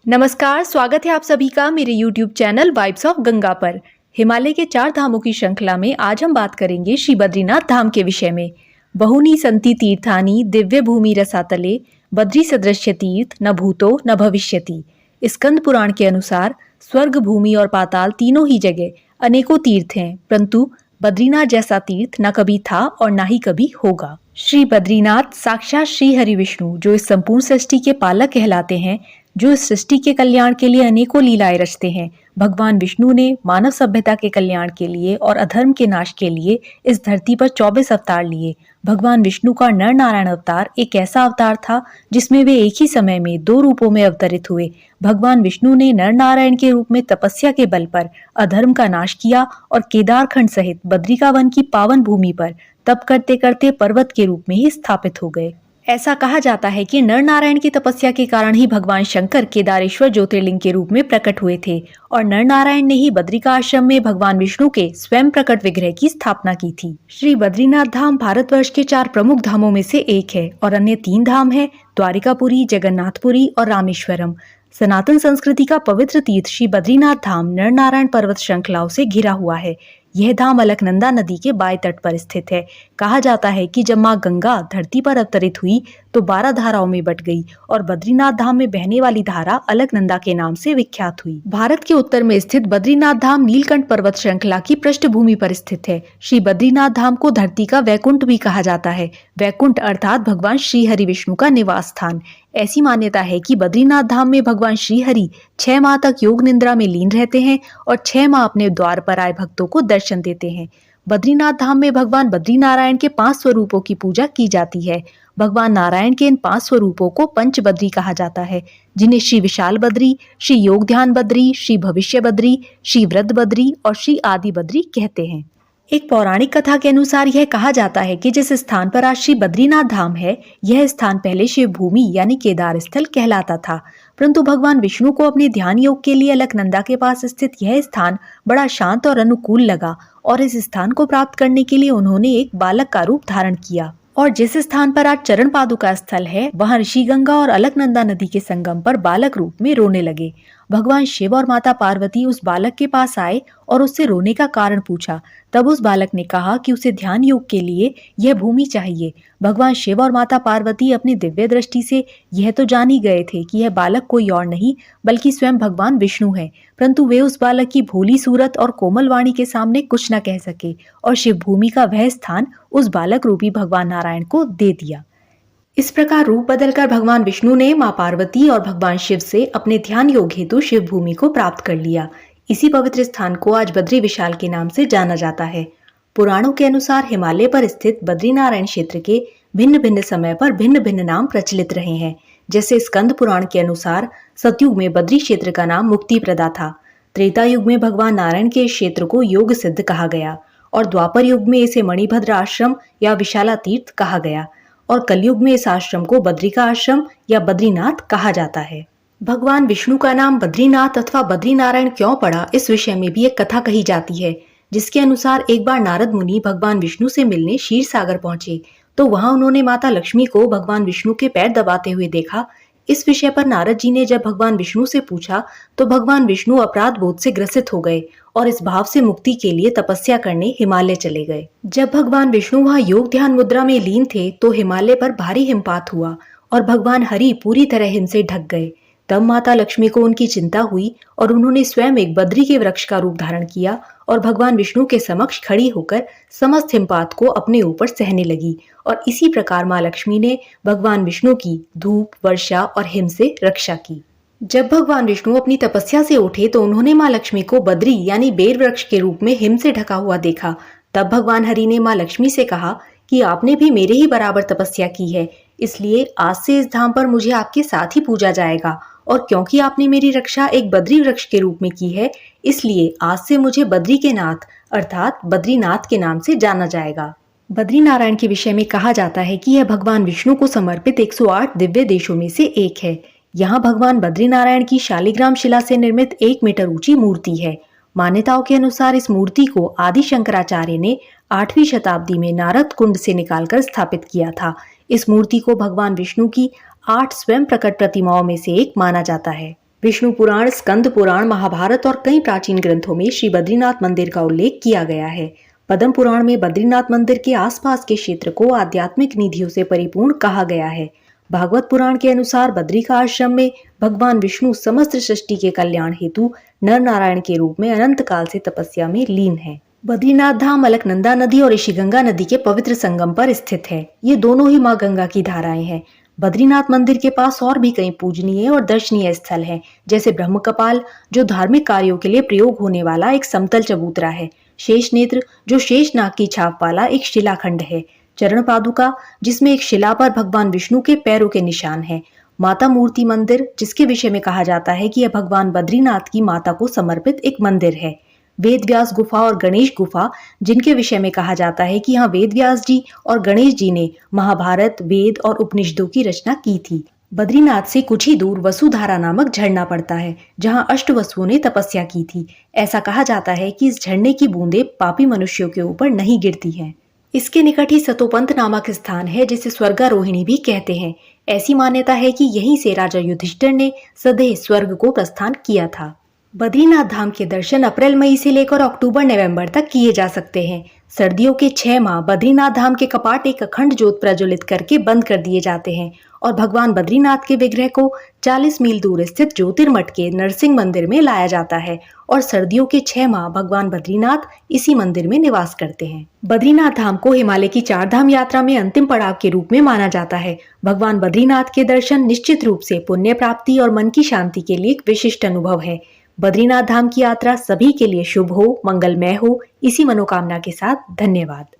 नमस्कार, स्वागत है आप सभी का मेरे YouTube channel vibes of Ganga पर। हिमालय के 4 धामों की श्रृंखला में आज हम बात करेंगे श्री बद्रीनाथ धाम के विषय में। बहुनी संति तीर्थानि दिव्य भूमि रसातले, बद्री सदृश्य तीर्थ न भूतो न भविष्यति। स्कंद पुराण के अनुसार स्वर्ग, भूमि और पाताल तीनों ही जगह अनेकों तीर्थ हैं, परंतु बद्रीनाथ जैसा तीर्थ न कभी था और न ही कभी होगा। श्री बद्रीनाथ साक्षात श्री हरि विष्णु, जो इस संपूर्ण सृष्टि के पालक कहलाते हैं, जो इस सृष्टि के कल्याण के लिए अनेकों लीलाएं रचते हैं। भगवान विष्णु ने मानव सभ्यता के कल्याण के लिए और अधर्म के नाश के लिए इस धरती पर 24 अवतार लिए। भगवान विष्णु का नर नारायण अवतार एक ऐसा अवतार था जिसमें वे एक ही समय में 2 रूपों में अवतरित हुए। भगवान विष्णु ने नर नारायण के रूप में तपस्या के बल पर अधर्म का नाश किया और केदारखंड सहित बद्रिका वन की पावन भूमि पर तप करते करते पर्वत के रूप में ही स्थापित हो गए। ऐसा कहा जाता है कि नर नारायण की तपस्या के कारण ही भगवान शंकर केदारेश्वर ज्योतिर्लिंग के रूप में प्रकट हुए थे और नर नारायण ने ही बद्रिका आश्रम में भगवान विष्णु के स्वयं प्रकट विग्रह की स्थापना की थी। श्री बद्रीनाथ धाम भारतवर्ष के 4 प्रमुख धामों में से एक है और अन्य 3 धाम है द्वारिकापुरी, जगन्नाथपुरी और रामेश्वरम। सनातन संस्कृति का पवित्र तीर्थ श्री बद्रीनाथ धाम नर नारायण पर्वत श्रृंखलाओं से घिरा हुआ है। यह धाम अलकनंदा नदी के बाएं तट पर स्थित है। कहा जाता है कि जब मां गंगा धरती पर अवतरित हुई तो 12 धाराओं में बट गई और बद्रीनाथ धाम में बहने वाली धारा अलकनंदा के नाम से विख्यात हुई। भारत के उत्तर में स्थित बद्रीनाथ धाम नीलकंठ पर्वत श्रृंखला की पृष्ठभूमि पर स्थित है। श्री बद्रीनाथ धाम को धरती का वैकुंठ भी कहा जाता है। वैकुंठ अर्थात भगवान श्री हरि विष्णु का निवास स्थान। ऐसी मान्यता है कि बद्रीनाथ धाम में भगवान श्री हरि 6 माह तक योग निद्रा में लीन रहते हैं और 6 माह अपने द्वार पर आए भक्तों को दर्शन देते हैं। बद्रीनाथ धाम में भगवान बद्रीनारायण के 5 स्वरूपों की पूजा की जाती है। भगवान नारायण के इन 5 स्वरूपों को पंचबद्री कहा जाता है, जिन्हें श्री विशाल बद्री, श्री योग ध्यान बद्री, श्री भविष्य बद्री, श्री वृद्ध बद्री और श्री आदि बद्री कहते हैं। एक पौराणिक कथा के अनुसार यह कहा जाता है कि जिस स्थान पर आज श्री बद्रीनाथ धाम है, यह स्थान पहले शिव भूमि यानी केदार स्थल कहलाता था, परंतु भगवान विष्णु को अपने ध्यान योग के लिए अलकनंदा के पास स्थित यह स्थान बड़ा शांत और अनुकूल लगा और इस स्थान को प्राप्त करने के लिए उन्होंने एक बालक का रूप धारण किया। और जिस स्थान पर आज चरण पादुका स्थल है, वहां ऋषि गंगा और अलकनंदा नदी के संगम पर बालक रूप में रोने लगे। भगवान शिव और माता पार्वती उस बालक के पास आए और उससे रोने का कारण पूछा। तब उस बालक ने कहा कि उसे ध्यान योग के लिए यह भूमि चाहिए। भगवान शिव और माता पार्वती अपनी दिव्य दृष्टि से यह तो जान ही गए थे कि यह बालक कोई और नहीं बल्कि स्वयं भगवान विष्णु है, परंतु वे उस बालक की भोली सूरत और कोमल वाणी के सामने कुछ न कह सके और शिव भूमि का वह स्थान उस बालक रूपी भगवान नारायण को दे दिया। इस प्रकार रूप बदलकर भगवान विष्णु ने मां पार्वती और भगवान शिव से अपने ध्यान योग हेतु शिव भूमि को प्राप्त कर लिया। इसी पवित्र स्थान को आज बद्री विशाल के नाम से जाना जाता है। पुराणों के अनुसार हिमालय पर स्थित बद्रीनारायण क्षेत्र के भिन्न भिन्न समय पर भिन्न भिन्न नाम प्रचलित रहे हैं। जैसे स्कंद पुराण के अनुसार सतयुग में बद्री क्षेत्र का नाम मुक्ति प्रदा था। त्रेता युग में भगवान नारायण के क्षेत्र को योग सिद्ध कहा गया और द्वापर युग में इसे मणिभद्र आश्रम या विशाला तीर्थ कहा गया और कलयुग में इस आश्रम को बद्रिका आश्रम या बद्रीनाथ कहा जाता है। भगवान विष्णु का नाम बद्रीनाथ अथवा बद्रीनारायण क्यों पड़ा, इस विषय में भी एक कथा कही जाती है, जिसके अनुसार एक बार नारद मुनि भगवान विष्णु से मिलने क्षीर सागर पहुंचे तो वहां उन्होंने माता लक्ष्मी को भगवान विष्णु के पैर दबाते हुए देखा। इस विषय पर नारद जी ने जब भगवान विष्णु से पूछा तो भगवान विष्णु अपराध बोध से ग्रसित हो गए और इस भाव से मुक्ति के लिए तपस्या करने हिमालय चले गए। जब भगवान विष्णु वहां योग ध्यान मुद्रा में लीन थे तो हिमालय पर भारी हिमपात हुआ और भगवान हरि पूरी तरह हिम से ढक गए। तब माता लक्ष्मी को उनकी चिंता हुई और उन्होंने स्वयं एक बद्री के वृक्ष का रूप धारण किया और भगवान विष्णु के समक्ष खड़ी होकर समस्त हिमपात को अपने ऊपर सहने लगी और इसी प्रकार मां लक्ष्मी ने भगवान विष्णु की धूप, वर्षा और हिम से रक्षा की। जब भगवान विष्णु अपनी तपस्या से उठे तो उन्होंने मां लक्ष्मी को बद्री यानी बेर वृक्ष के रूप में हिम से ढका हुआ देखा। तब भगवान हरि ने मां लक्ष्मी से कहा कि आपने भी मेरे ही बराबर तपस्या की है, इसलिए आज से इस धाम पर मुझे आपके साथ ही पूजा जाएगा और क्योंकि आपने मेरी रक्षा एक बद्री वृक्ष के रूप में की है, इसलिए आज से मुझे बद्री के नाथ अर्थात बद्रीनाथ के नाम से जाना जाएगा। बद्रीनारायण के विषय में कहा जाता है कि यह भगवान विष्णु को समर्पित 108 दिव्य देशों में से एक है। यहाँ भगवान बद्रीनारायण की शालिग्राम शिला से निर्मित 1 मीटर ऊंची मूर्ति है। मान्यताओं के अनुसार इस मूर्ति को आदि शंकराचार्य ने 8वीं शताब्दी में नारद कुंड से निकालकर स्थापित किया था। इस मूर्ति को भगवान विष्णु की 8 स्वयं प्रकट प्रतिमाओं में से एक माना जाता है। विष्णु पुराण, स्कंद पुराण, महाभारत और कई प्राचीन ग्रंथों में श्री बद्रीनाथ मंदिर का उल्लेख किया गया है। पद्म पुराण में बद्रीनाथ मंदिर के आसपास के क्षेत्र को आध्यात्मिक निधियों से परिपूर्ण कहा गया है। भागवत पुराण के अनुसार बद्रिका आश्रम में भगवान विष्णु समस्त सृष्टि के कल्याण हेतु नर नारायण के रूप में अनंत काल से तपस्या में लीन है। बद्रीनाथ धाम अलकनंदा नदी और ऋषिगंगा नदी के पवित्र संगम पर स्थित है। ये दोनों ही मां गंगा की धाराएं हैं। बद्रीनाथ मंदिर के पास और भी कई पूजनीय और दर्शनीय स्थल हैं, जैसे ब्रह्म कपाल, जो धार्मिक कार्यों के लिए प्रयोग होने वाला एक समतल चबूतरा है। शेष नेत्र, जो शेष नाग की छाप वाला एक शिलाखंड है। चरण पादुका, जिसमें एक शिला पर भगवान विष्णु के पैरों के निशान हैं। माता मूर्ति मंदिर, जिसके विषय में कहा जाता है कि यह भगवान बद्रीनाथ की माता को समर्पित एक मंदिर है। वेद व्यास गुफा और गणेश गुफा, जिनके विषय में कहा जाता है कि यहाँ वेद व्यास जी और गणेश जी ने महाभारत, वेद और उपनिषदों की रचना की थी। बद्रीनाथ से कुछ ही दूर वसुधारा नामक झरना पड़ता है, जहाँ अष्टवसुओं ने तपस्या की थी। ऐसा कहा जाता है कि इस झरने की बूंदें पापी मनुष्यों के ऊपर नहीं गिरती हैं। इसके निकट ही सतोपंत नामक स्थान है, जिसे स्वर्गारोहिणी भी कहते हैं। ऐसी मान्यता है कि यहीं से राजा युधिष्ठिर ने सदैव स्वर्ग को प्रस्थान किया था। बद्रीनाथ धाम के दर्शन अप्रैल मई से लेकर अक्टूबर नवंबर तक किए जा सकते हैं। सर्दियों के 6 माह बद्रीनाथ धाम के कपाट एक अखंड ज्योत प्रज्वलित करके बंद कर दिए जाते हैं और भगवान बद्रीनाथ के विग्रह को 40 मील दूर स्थित ज्योतिर्मठ के नरसिंह मंदिर में लाया जाता है और सर्दियों के 6 माह भगवान बद्रीनाथ इसी मंदिर में निवास करते हैं। बद्रीनाथ धाम को हिमालय की 4 धाम यात्रा में अंतिम पड़ाव के रूप में माना जाता है। भगवान बद्रीनाथ के दर्शन निश्चित रूप से पुण्य प्राप्ति और मन की शांति के लिए एक विशिष्ट अनुभव है। बद्रीनाथ धाम की यात्रा सभी के लिए शुभ हो, मंगलमय हो, इसी मनोकामना के साथ धन्यवाद।